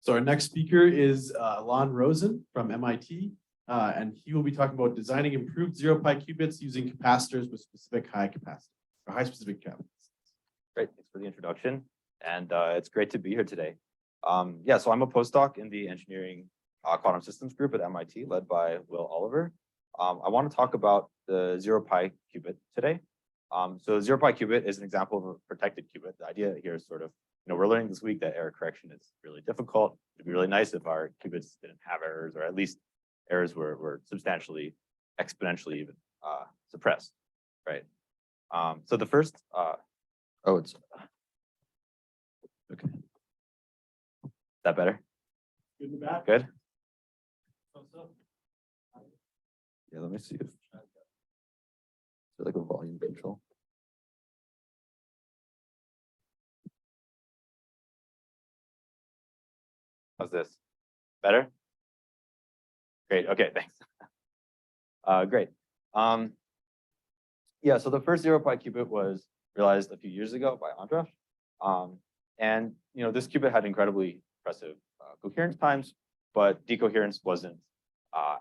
So our next speaker is Ilan Rosen from MIT, and he will be talking about designing improved zero pi qubits using capacitors with specific high capacitance or high specific capacitance. Great, thanks for the introduction, and it's great to be here today. Yeah, so I'm a postdoc in the engineering quantum systems group at MIT, led by Will Oliver. I want to talk about the zero pi qubit today. So zero pi qubit is an example of a protected qubit. The idea here is sort of, we're learning this week that error correction is really difficult. It'd be really nice if our qubits didn't have errors, or at least errors were substantially, exponentially even suppressed, right? So the first, it's okay. Is that better? Good in the back. Good. So. Yeah, let me see if is there like a volume control. How's this? Better? Great. Okay, thanks. Great. Yeah, so the first zero pi qubit was realized a few years ago by Andras. And this qubit had incredibly impressive coherence times, but decoherence wasn't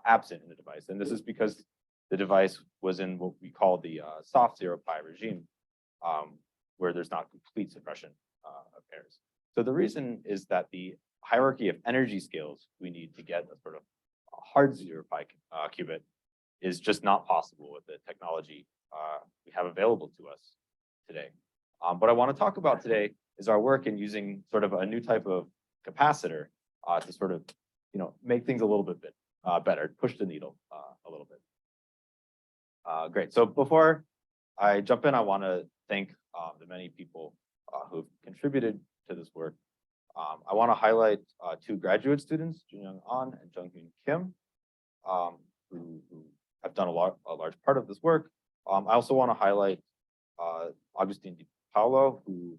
absent in the device. And this is because the device was in what we call the soft zero pi regime, where there's not complete suppression of errors. So the reason is that the hierarchy of energy scales we need to get a sort of hard zero pi qubit is just not possible with the technology we have available to us today. What I want to talk about today is our work in using sort of a new type of capacitor to sort of, make things a little bit better, push the needle a little bit. Great. So before I jump in, I want to thank the many people who've contributed to this work. I want to highlight two graduate students, Junyoung An and Junghoon Kim, who have done a large part of this work. I also want to highlight Augustine Di Paolo, who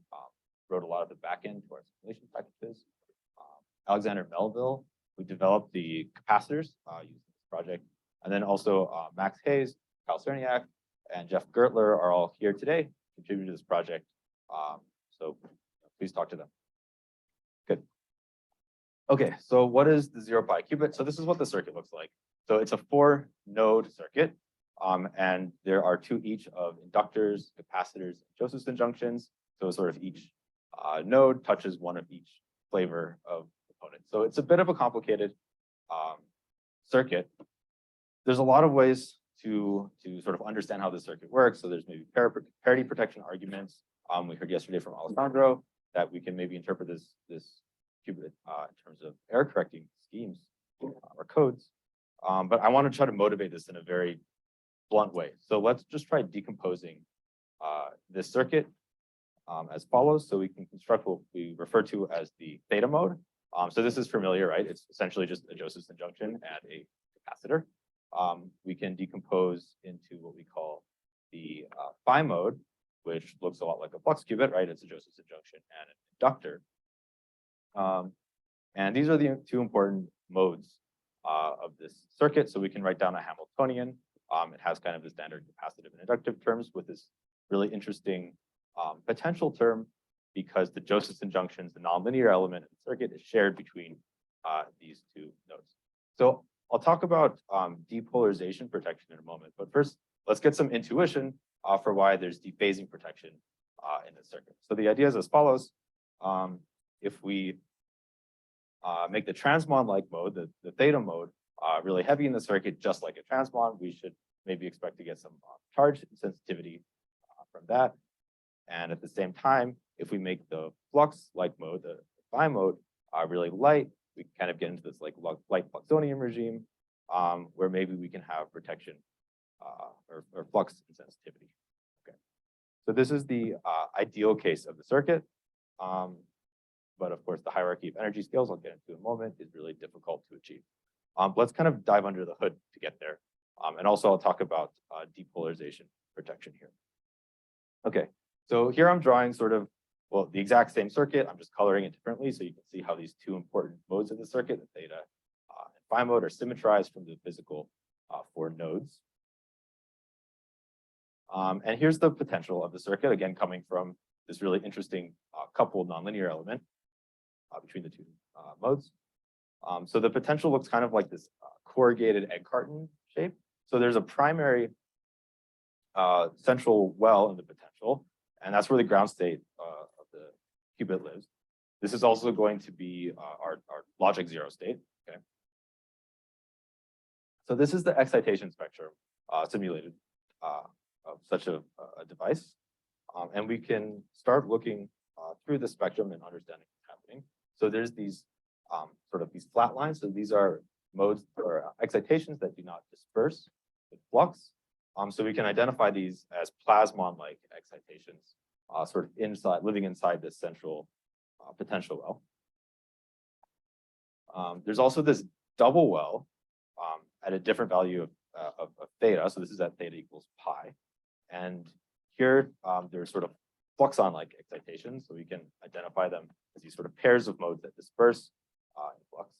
wrote a lot of the backend to our simulation packages. Alexander Melville, who developed the capacitors using this project. And then also Max Hayes, Kyle Cerniak, and Jeff Gertler are all here today, contributing to this project. So please talk to them. Good. Okay, so what is the zero pi qubit? So this is what the circuit looks like. So it's a 4-node circuit, and there are two each of inductors, capacitors, and Josephson junctions. So sort of each node touches one of each flavor of component. So it's a bit of a complicated circuit. There's a lot of ways to sort of understand how this circuit works. So there's maybe parity protection arguments. We heard yesterday from Alessandro that we can maybe interpret this qubit in terms of error correcting schemes or codes. But I want to try to motivate this in a very blunt way. So let's just try decomposing this circuit as follows. So we can construct what we refer to as the theta mode. So this is familiar, right? It's essentially just a Josephson junction and a capacitor. We can decompose into what we call the phi mode, which looks a lot like a flux qubit, right? It's a Josephson junction and an inductor. And these are the two important modes of this circuit. So we can write down a Hamiltonian. It has kind of the standard capacitive and inductive terms with this really interesting potential term, because the Josephson junctions, the nonlinear element of the circuit, is shared between these two nodes. So I'll talk about depolarization protection in a moment, but first, let's get some intuition for why there's dephasing protection in the circuit. So the idea is as follows. If we make the transmon-like mode, the theta mode, really heavy in the circuit, just like a transmon, we should maybe expect to get some charge sensitivity from that. And at the same time, if we make the flux-like mode, the phi mode, really light, we kind of get into this like light fluxonium regime, where maybe we can have protection or flux insensitivity. Okay, so this is the ideal case of the circuit. But of course, the hierarchy of energy scales I'll get into in a moment is really difficult to achieve. Let's kind of dive under the hood to get there. And also I'll talk about depolarization protection here. Okay, so here I'm drawing sort of, well, the exact same circuit. I'm just coloring it differently so you can see how these two important modes of the circuit, the theta and phi mode, are symmetrized from the physical 4 nodes. And here's the potential of the circuit, again, coming from this really interesting coupled nonlinear element between the two modes. So the potential looks kind of like this corrugated egg carton shape. So there's a primary central well in the potential, and that's where the ground state of the qubit lives. This is also going to be our logic 0 state. Okay. So this is the excitation spectrum simulated of such a device. And we can start looking through the spectrum and understanding what's happening. So there's these sort of these flat lines. So these are modes or excitations that do not disperse with flux. So we can identify these as plasmon-like excitations, sort of living inside this central potential well. There's also this double well at a different value of theta. So this is at theta equals pi. And here there's sort of fluxon-like excitations. So we can identify them as these sort of pairs of modes that disperse in flux.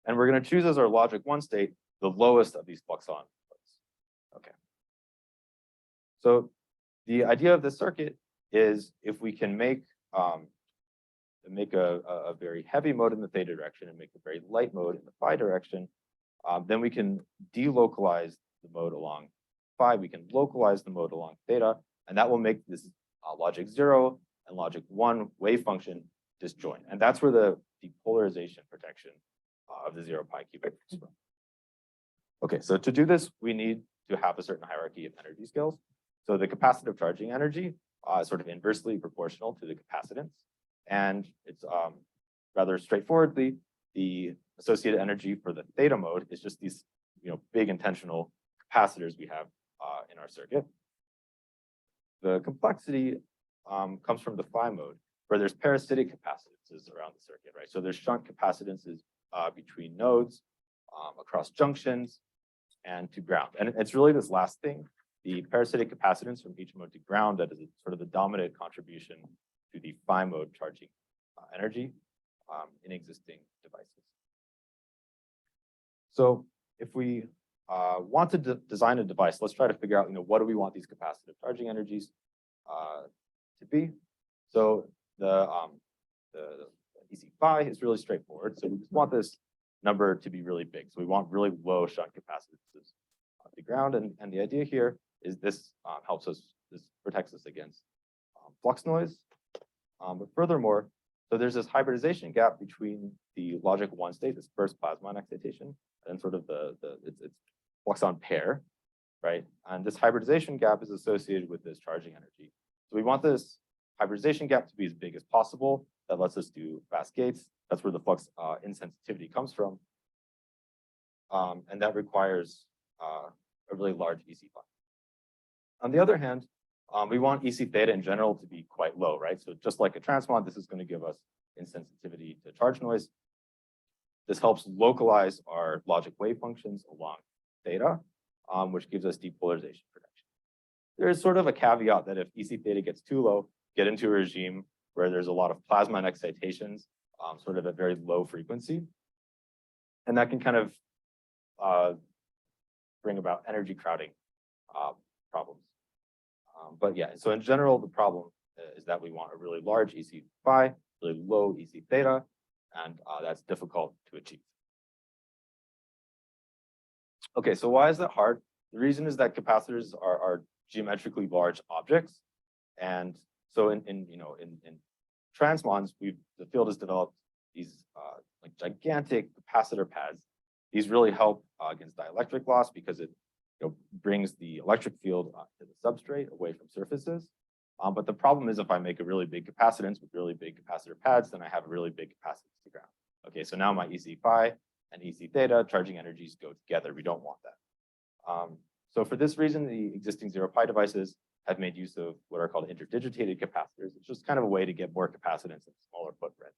And we're going to choose as our logic 1 state the lowest of these fluxon modes. Okay. So the idea of this circuit is if we can make a very heavy mode in the theta direction and make a very light mode in the phi direction, then we can delocalize the mode along phi. We can localize the mode along theta, and that will make this logic 0 and logic 1 wave function disjoint. And that's where the depolarization protection of the 0 pi qubit comes from. Okay, so to do this, we need to have a certain hierarchy of energy scales. So the capacitive charging energy is sort of inversely proportional to the capacitance. And it's rather straightforwardly, the associated energy for the theta mode is just these big intentional capacitors we have in our circuit. The complexity comes from the phi mode, where there's parasitic capacitances around the circuit, right? So there's shunt capacitances between nodes, across junctions, and to ground. And it's really this last thing, the parasitic capacitance from each mode to ground, that is sort of the dominant contribution to the phi mode charging energy in existing devices. So if we want to design a device, let's try to figure out, what do we want these capacitive charging energies to be? So the EC phi is really straightforward. So we just want this number to be really big. So we want really low shunt capacitances on the ground. And the idea here is this this protects us against flux noise. But furthermore, so there's this hybridization gap between the logic 1 state, this first plasmon excitation, and sort of it's fluxon pair, right? And this hybridization gap is associated with this charging energy. So we want this hybridization gap to be as big as possible. That lets us do fast gates. That's where the flux insensitivity comes from. And that requires a really large EC phi. On the other hand, we want EC theta in general to be quite low, right? So just like a transmon, this is going to give us insensitivity to charge noise. This helps localize our logic wave functions along theta, which gives us depolarization protection. There is sort of a caveat that if EC theta gets too low, get into a regime where there's a lot of plasmon excitations, sort of at very low frequency. And that can kind of bring about energy crowding problems. But yeah, so in general, the problem is that we want a really large EC phi, really low EC theta, and that's difficult to achieve. Okay, so why is that hard? The reason is that capacitors are geometrically large objects. And so in transmons, the field has developed these like gigantic capacitor pads. These really help against dielectric loss because it brings the electric field to the substrate away from surfaces. But the problem is if I make a really big capacitance with really big capacitor pads, then I have a really big capacitance to ground. Okay, so now my EC phi and EC theta charging energies go together. We don't want that. So for this reason, the existing 0 pi devices have made use of what are called interdigitated capacitors. It's just kind of a way to get more capacitance in a smaller footprint.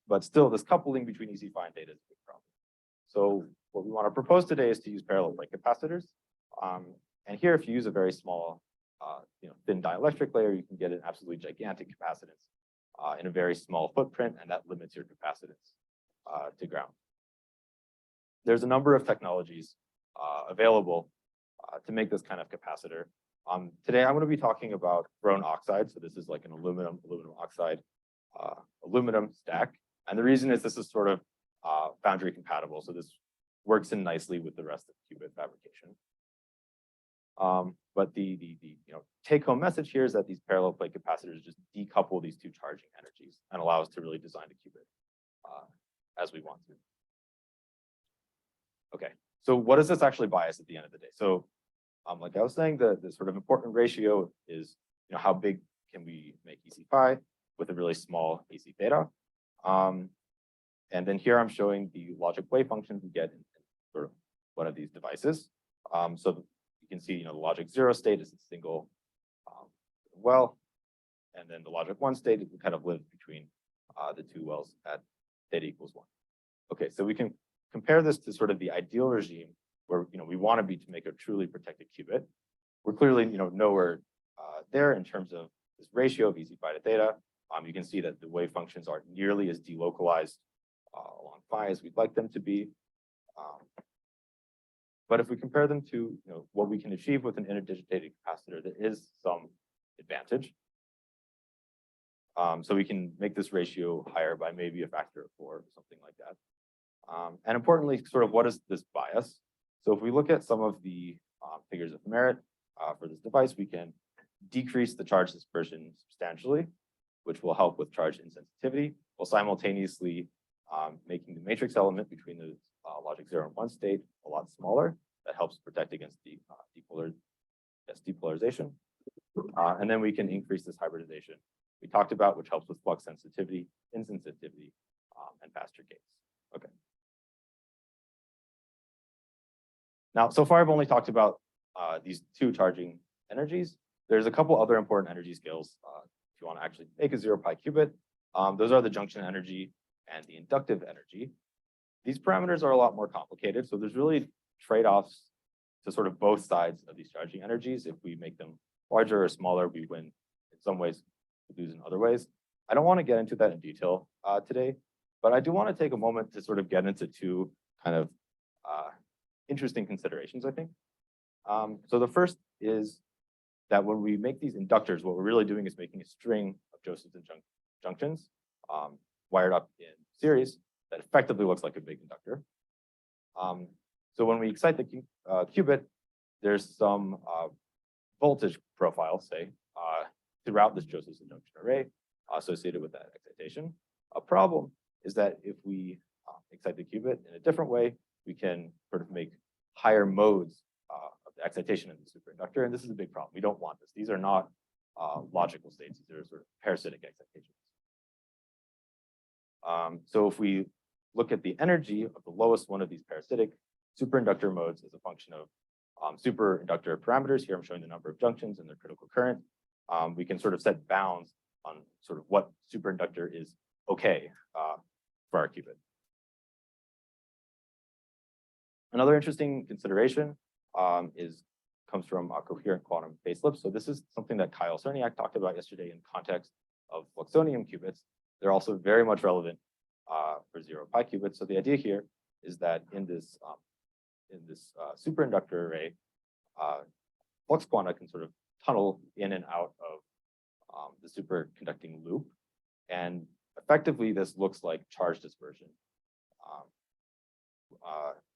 But still, this coupling between EC phi and theta is a big problem. So what we want to propose today is to use parallel plate capacitors. And here, if you use a very small, thin dielectric layer, you can get an absolutely gigantic capacitance in a very small footprint, and that limits your capacitance to ground. There's a number of technologies available to make this kind of capacitor. Today, I'm going to be talking about boron oxide. So this is like an aluminum oxide aluminum stack. And the reason is this is sort of foundry compatible. So this works in nicely with the rest of qubit fabrication. But the take-home message here is that these parallel plate capacitors just decouple these two charging energies and allow us to really design the qubit as we want to. Okay, so what does this actually buy us at the end of the day? So, like I was saying, the sort of important ratio is how big can we make EC pi with a really small AC theta. And then here I'm showing the logic wave functions we get in sort of one of these devices. So you can see, the logic 0 state is a single well, and then the logic 1 state it kind of lives between the two wells at theta equals 1. Okay, so we can compare this to sort of the ideal regime where we want to be to make a truly protected qubit. We're clearly nowhere there in terms of this ratio of EC pi to theta. You can see that the wave functions aren't nearly as delocalized along phi as we'd like them to be. But if we compare them to what we can achieve with an interdigitated capacitor, there is some advantage. So we can make this ratio higher by maybe a factor of 4 or something like that. And importantly, sort of what does this buy us? So if we look at some of the figures of merit for this device, we can decrease the charge dispersion substantially, which will help with charge insensitivity, while simultaneously making the matrix element between the logic 0 and 1 state a lot smaller. That helps protect against the depolarization. And then we can increase this hybridization we talked about, which helps with flux sensitivity, insensitivity, and faster gates. Okay. Now, so far I've only talked about these two charging energies. There's a couple other important energy scales if you want to actually make a 0 pi qubit. Those are the junction energy and the inductive energy. These parameters are a lot more complicated, so there's really trade-offs to sort of both sides of these charging energies. If we make them larger or smaller, we win in some ways, we lose in other ways. I don't want to get into that in detail today, but I do want to take a moment to sort of get into two kind of interesting considerations, I think. So the first is that when we make these inductors, what we're really doing is making a string of Josephson junctions wired up in series that effectively looks like a big inductor. So when we excite the qubit, there's some voltage profile, say, throughout this Josephson junction array associated with that excitation. A problem is that if we excite the qubit in a different way, we can sort of make higher modes of the excitation in the superinductor, and this is a big problem. We don't want this. These are not logical states. These are sort of parasitic excitations. So if we look at the energy of the lowest one of these parasitic superinductor modes as a function of superinductor parameters, here I'm showing the number of junctions and their critical current, we can sort of set bounds on sort of what superinductor is okay for our qubit. Another interesting consideration comes from coherent quantum facelifts. So this is something that Kyle Cerniak talked about yesterday in context of fluxonium qubits. They're also very much relevant for 0 pi qubits. So the idea here is that in this superinductor array, flux quanta can sort of tunnel in and out of the superconducting loop, and effectively this looks like charge dispersion.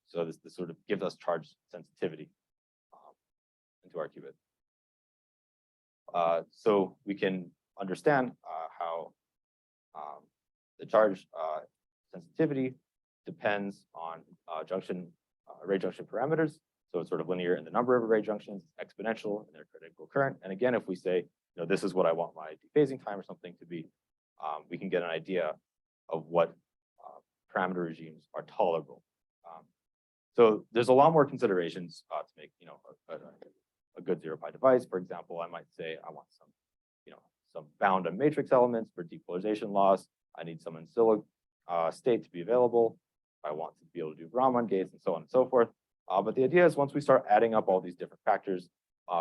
So this sort of gives us charge sensitivity into our qubit. So we can understand how the charge sensitivity depends on array junction parameters. So it's sort of linear in the number of array junctions, exponential in their critical current. And again, if we say, this is what I want my dephasing time or something to be, we can get an idea of what parameter regimes are tolerable. So there's a lot more considerations to make, a good 0 pi device. For example, I might say I want some bound and matrix elements for depolarization loss. I need some in silico state to be available. I want to be able to do Raman gates and so on and so forth. But the idea is once we start adding up all these different factors,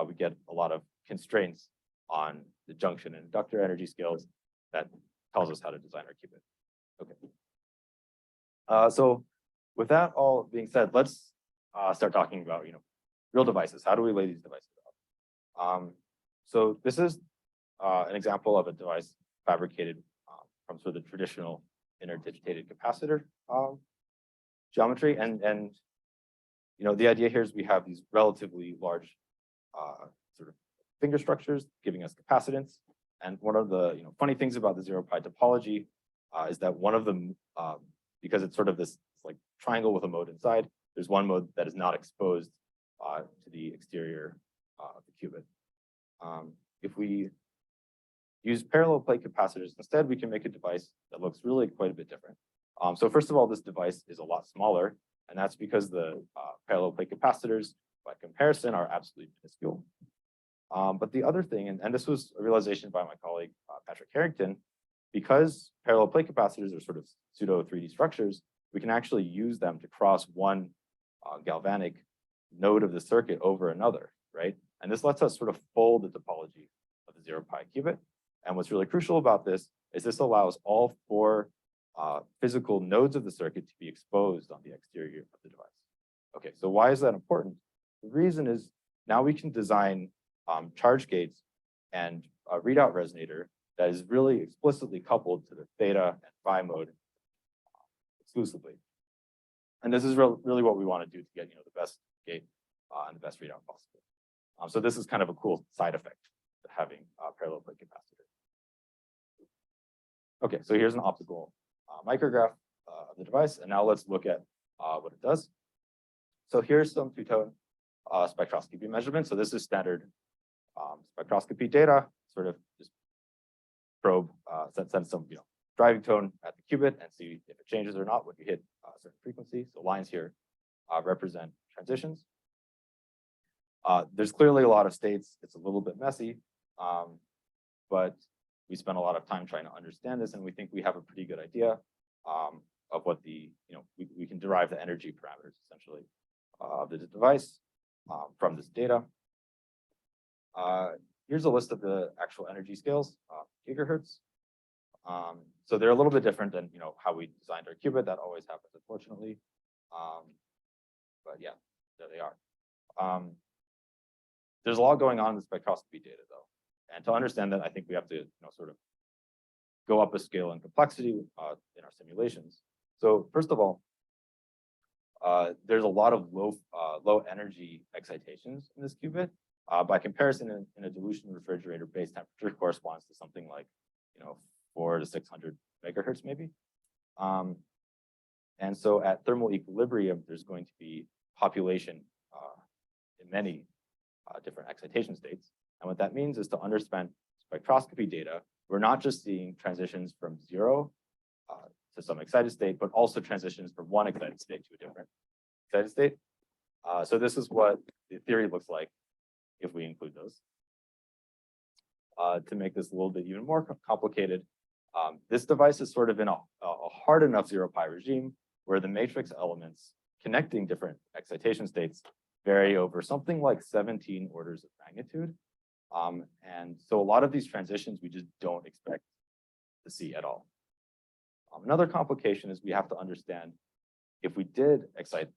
we get a lot of constraints on the junction and inductor energy scales that tells us how to design our qubit. Okay. So with that all being said, let's start talking about real devices. How do we lay these devices out? So this is an example of a device fabricated from sort of the traditional interdigitated capacitor geometry. And you know, the idea here is we have these relatively large sort of finger structures giving us capacitance. And one of the funny things about the 0 pi topology is that one of them, because it's sort of this like triangle with a mode inside, there's one mode that is not exposed to the exterior of the qubit. If we use parallel plate capacitors instead, we can make a device that looks really quite a bit different. So first of all, this device is a lot smaller, and that's because the parallel plate capacitors, by comparison, are absolutely minuscule. But the other thing, and this was a realization by my colleague, Patrick Harrington, because parallel plate capacitors are sort of pseudo 3D structures, we can actually use them to cross one galvanic node of the circuit over another, right? And this lets us sort of fold the topology of the 0 pi qubit. And what's really crucial about this is this allows all 4 physical nodes of the circuit to be exposed on the exterior of the device. Okay, so why is that important? The reason is now we can design charge gates and a readout resonator that is really explicitly coupled to the theta and phi mode exclusively. And this is really what we want to do to get the best gate and the best readout possible. So this is kind of a cool side effect of having parallel plate capacitor. Okay, so here's an optical micrograph of the device, and now let's look at what it does. So here's some two-tone spectroscopy measurements. So this is standard spectroscopy data, sort of just probe, send some driving tone at the qubit and see if it changes or not when you hit a certain frequency. So lines here represent transitions. There's clearly a lot of states. It's a little bit messy, but we spent a lot of time trying to understand this, and we think we have a pretty good idea of what the, we can derive the energy parameters essentially of the device from this data. Here's a list of the actual energy scales, gigahertz. So they're a little bit different than how we designed our qubit. That always happens, unfortunately. But yeah, there they are. There's a lot going on in the spectroscopy data, though. And to understand that, I think we have to sort of go up a scale in complexity in our simulations. So first of all, there's a lot of low energy excitations in this qubit. By comparison, in a dilution refrigerator, base temperature corresponds to something like 400 to 600 megahertz maybe. And so at thermal equilibrium, there's going to be population in many different excitation states. And what that means is to understand spectroscopy data, we're not just seeing transitions from 0 to some excited state, but also transitions from one excited state to a different excited state. So this is what the theory looks like if we include those. To make this a little bit even more complicated, this device is sort of in a hard enough 0 pi regime where the matrix elements connecting different excitation states vary over something like 17 orders of magnitude. And so a lot of these transitions we just don't expect to see at all. Another complication is we have to understand if we did excite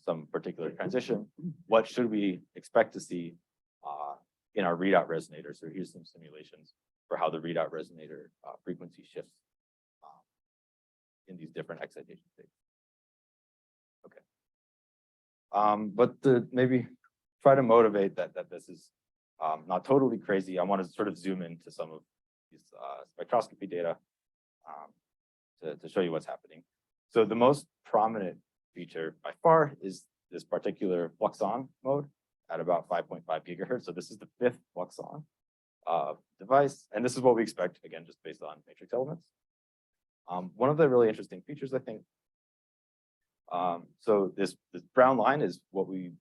some particular transition, what should we expect to see in our readout resonator? So here's some simulations for how the readout resonator frequency shifts in these different excitation states. Okay. But to maybe try to motivate that this is not totally crazy, I want to sort of zoom into some of these spectroscopy data to show you what's happening. So the most prominent feature by far is this particular flux-on mode at about 5.5 gigahertz. So this is the 5th flux-on device. And this is what we expect, again, just based on matrix elements. One of the really interesting features, I think, so this brown line is what we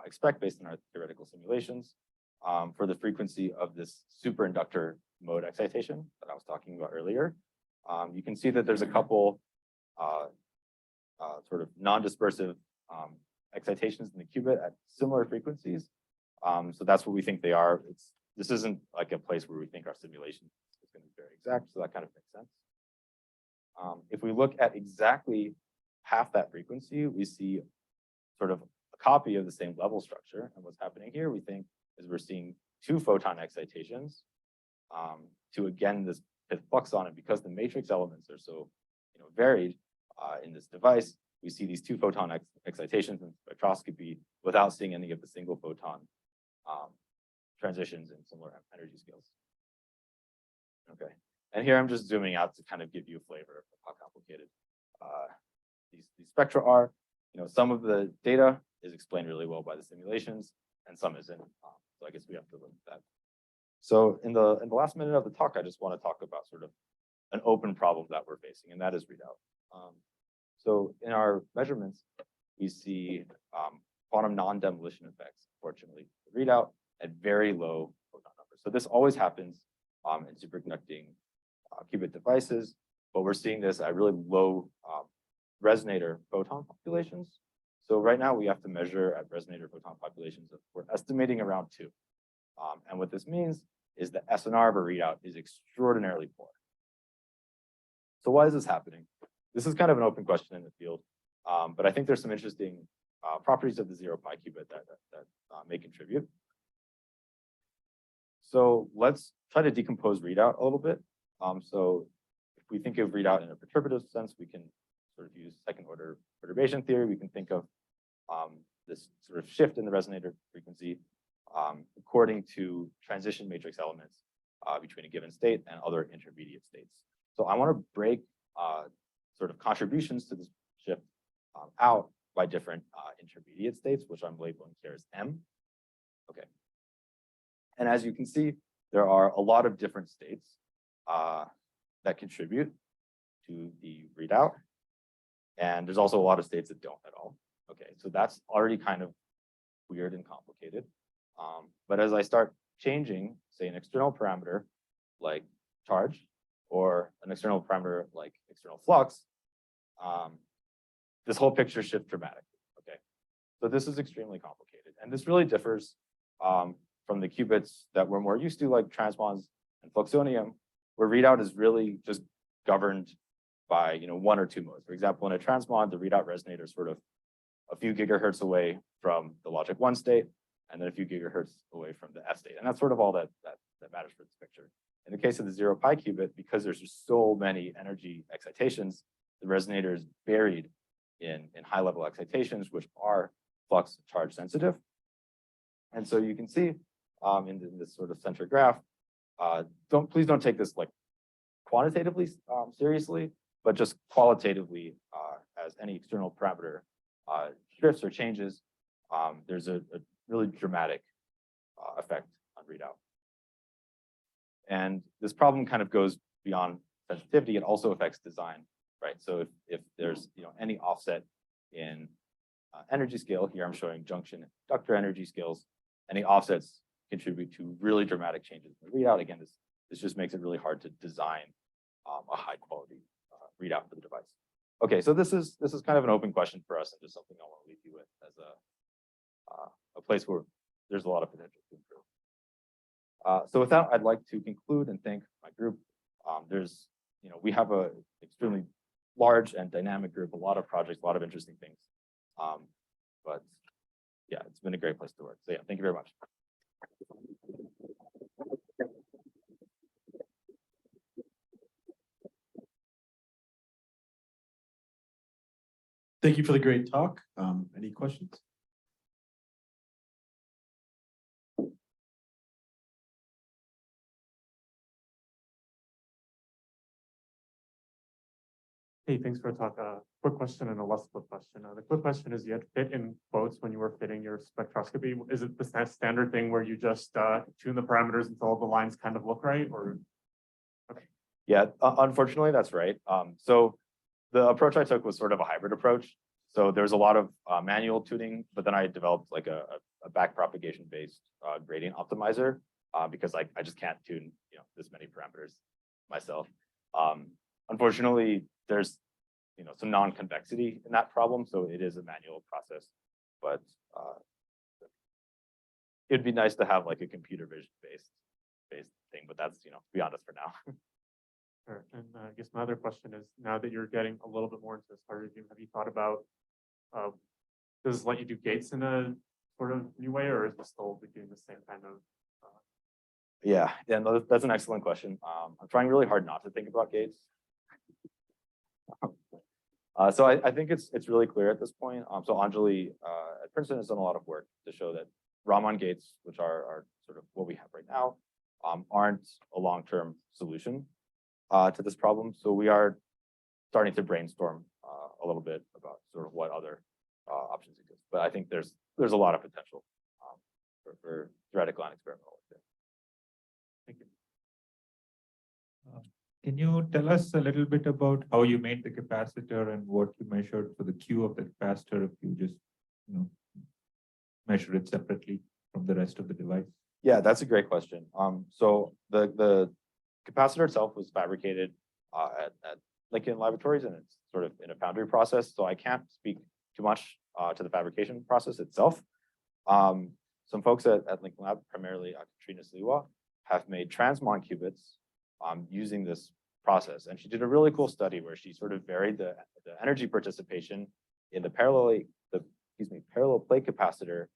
expect based on our theoretical simulations for the frequency of this superinductor mode excitation that I was talking about earlier. You can see that there's a couple sort of non-dispersive excitations in the qubit at similar frequencies. So that's what we think they are. This isn't like a place where we think our simulation is going to be very exact, so that kind of makes sense. If we look at exactly half that frequency, we see sort of a copy of the same level structure. And what's happening here, we think, is we're seeing 2 photon excitations to, again, this hit flux on, and because the matrix elements are so varied in this device, we see these two photon excitations in spectroscopy without seeing any of the single photon transitions in similar energy scales. Okay, and here I'm just zooming out to kind of give you a flavor of how complicated these spectra are. Some of the data is explained really well by the simulations, and some isn't. So I guess we have to look at that. So in the last minute of the talk, I just want to talk about sort of an open problem that we're facing, and that is readout. So in our measurements, we see quantum non-demolition effects, fortunately, readout at very low photon numbers. So this always happens in superconducting qubit devices, but we're seeing this at really low resonator photon populations. So right now we have to measure at resonator photon populations we're estimating around 2. And what this means is the SNR of a readout is extraordinarily poor. So why is this happening? This is kind of an open question in the field, but I think there's some interesting properties of the 0 pi qubit that may contribute. So let's try to decompose readout a little bit. So if we think of readout in a perturbative sense, we can sort of use second order perturbation theory. We can think of this sort of shift in the resonator frequency according to transition matrix elements between a given state and other intermediate states. So I want to break sort of contributions to this shift out by different intermediate states, which I'm labeling here as M. Okay. And as you can see, there are a lot of different states that contribute to the readout. And there's also a lot of states that don't at all. Okay, so that's already kind of weird and complicated. But as I start changing, say, an external parameter like charge or an external parameter like external flux, this whole picture shifts dramatically. Okay, so this is extremely complicated. And this really differs from the qubits that we're more used to, like transmons and fluxonium, where readout is really just governed by 1 or 2 modes. For example, in a transmon, the readout resonator is sort of a few gigahertz away from the logic 1 state, and then a few gigahertz away from the F state. And that's sort of all that matters for this picture. In the case of the 0 pi qubit, because there's just so many energy excitations, the resonator is buried in high level excitations, which are flux charge sensitive. And so you can see in this sort of center graph, please don't take this like quantitatively seriously, but just qualitatively as any external parameter shifts or changes, there's a really dramatic effect on readout. And this problem kind of goes beyond sensitivity. It also affects design, right? So if there's any offset in energy scale, here I'm showing junction and conductor energy scales, any offsets contribute to really dramatic changes in the readout. Again, this just makes it really hard to design a high quality readout for the device. Okay, so this is kind of an open question for us and just something I want to leave you with as a place where there's a lot of potential to improve. So with that, I'd like to conclude and thank my group. We have a extremely large and dynamic group, a lot of projects, a lot of interesting things. But yeah, it's been a great place to work. So yeah, thank you very much. Thank you for the great talk. Any questions? Hey, thanks for the talk. Quick question and a less quick question. The quick question is, you had to fit in quotes when you were fitting your spectroscopy. Is it the standard thing where you just tune the parameters until all the lines kind of look right, or? Okay. Yeah, unfortunately, that's right. So the approach I took was sort of a hybrid approach. So there's a lot of manual tuning, but then I developed like a back propagation based gradient optimizer because I just can't tune this many parameters myself. Unfortunately, there's some non-convexity in that problem, so it is a manual process. But it'd be nice to have like a computer vision based thing, but that's beyond us for now. Sure. And I guess my other question is, now that you're getting a little bit more into this hard review, have you thought about does this let you do gates in a sort of new way, or is it still doing the same kind of Yeah, no, that's an excellent question. I'm trying really hard not to think about gates. So I think it's really clear at this point. So Anjali at Princeton has done a lot of work to show that Raman gates, which are sort of what we have right now, aren't a long-term solution to this problem. So we are starting to brainstorm a little bit about sort of what other options exist. But I think there's a lot of potential for theoretical and experimental work there. Thank you. Can you tell us a little bit about how you made the capacitor and what you measured for the Q of the capacitor if you just, measure it separately from the rest of the device? Yeah, that's a great question. So the capacitor itself was fabricated at Lincoln Laboratories, and it's sort of in a foundry process. So I can't speak too much to the fabrication process itself. Some folks at Lincoln Lab, primarily Katrina Sliwa, have made transmon qubits using this process. And she did a really cool study where she sort of varied the energy participation in the parallel plate capacitor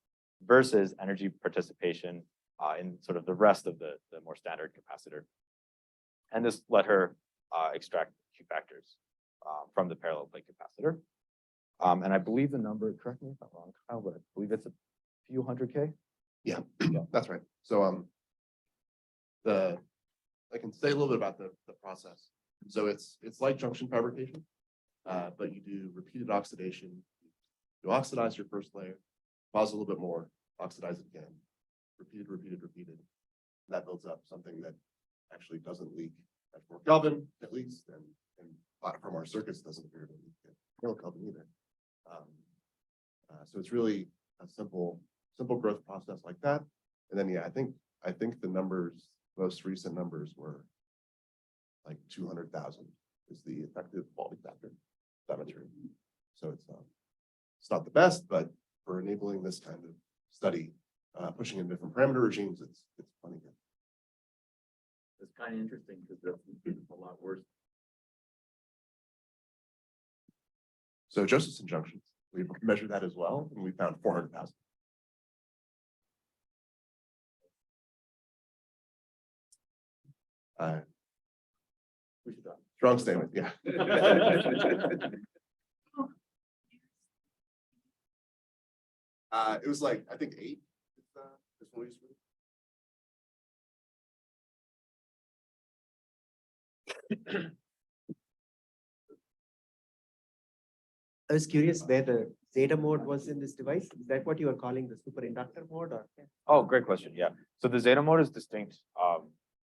versus energy participation in sort of the rest of the more standard capacitor. And this let her extract Q factors from the parallel plate capacitor. And I believe the number, correct me if I'm wrong, Kyle, but I believe it's a few hundred K. Yeah, that's right. So I can say a little bit about the process. So it's like junction fabrication, but you do repeated oxidation. You oxidize your first layer, pause a little bit more, oxidize it again, repeated. That builds up something that actually doesn't leak at 4 Kelvin, at least, and from our circuits doesn't appear to leak at 0 Kelvin either. So it's really a simple growth process like that. And then, yeah, I think the numbers, most recent numbers were like 200,000 is the effective quality factor of that material. So it's not the best, but for enabling this kind of study, pushing in different parameter regimes, it's plenty good. It's kind of interesting because that's a lot worse. So Josephson junctions, we measured that as well, and we found 400,000. We should Strong statement, yeah. It was like, I think 8. Is what we used to I was curious where the zeta mode was in this device. Is that what you are calling the superinductor mode, or? Oh, great question. Yeah. So the zeta mode is distinct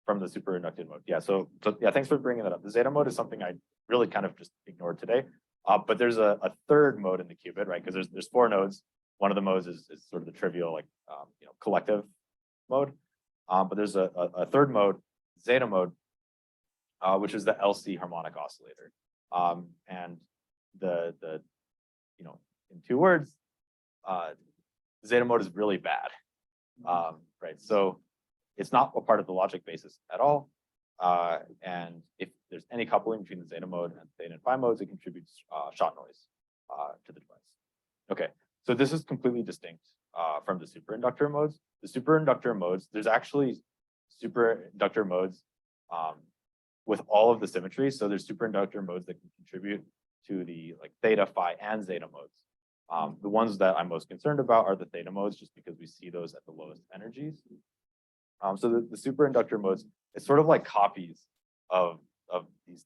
from the superinductive mode. Yeah. So yeah, thanks for bringing that up. The zeta mode is something I really kind of just ignored today. But there's a third mode in the qubit, right? Because there's 4 nodes. One of the modes is sort of the trivial, like collective mode. But there's a third mode, zeta mode, which is the LC harmonic oscillator. And the in 2 words, zeta mode is really bad, right? So it's not a part of the logic basis at all. And if there's any coupling between the zeta mode and theta and phi modes, it contributes shot noise to the device. Okay, so this is completely distinct from the superinductor modes. The superinductor modes, there's actually superinductor modes with all of the symmetries. So there's superinductor modes that can contribute to the like theta, phi, and zeta modes. The ones that I'm most concerned about are the theta modes, just because we see those at the lowest energies. So the superinductor modes, it's sort of like copies of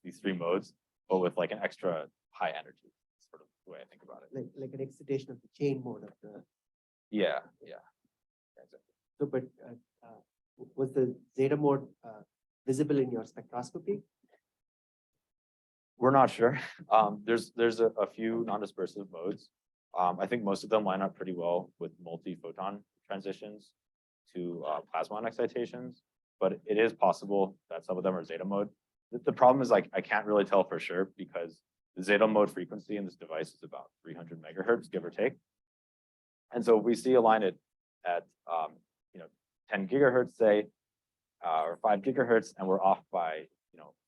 these 3 modes, but with like an extra high energy. That's sort of the way I think about it. Like an excitation of the chain mode of the. Yeah. Exactly. So, but was the zeta mode visible in your spectroscopy? We're not sure. There's a few non-dispersive modes. I think most of them line up pretty well with multi-photon transitions to plasmon excitations, but it is possible that some of them are zeta mode. The problem is like I can't really tell for sure because the zeta mode frequency in this device is about 300 megahertz, give or take. And so we see a line at 10 gigahertz, say, or 5 gigahertz, and we're off by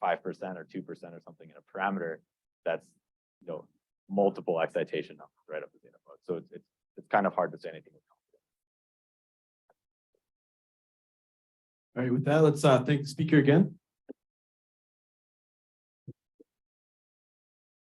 5% or 2% or something in a parameter that's multiple excitation numbers right up the zeta mode. So it's kind of hard to say anything with All right, with that, let's thank the speaker again.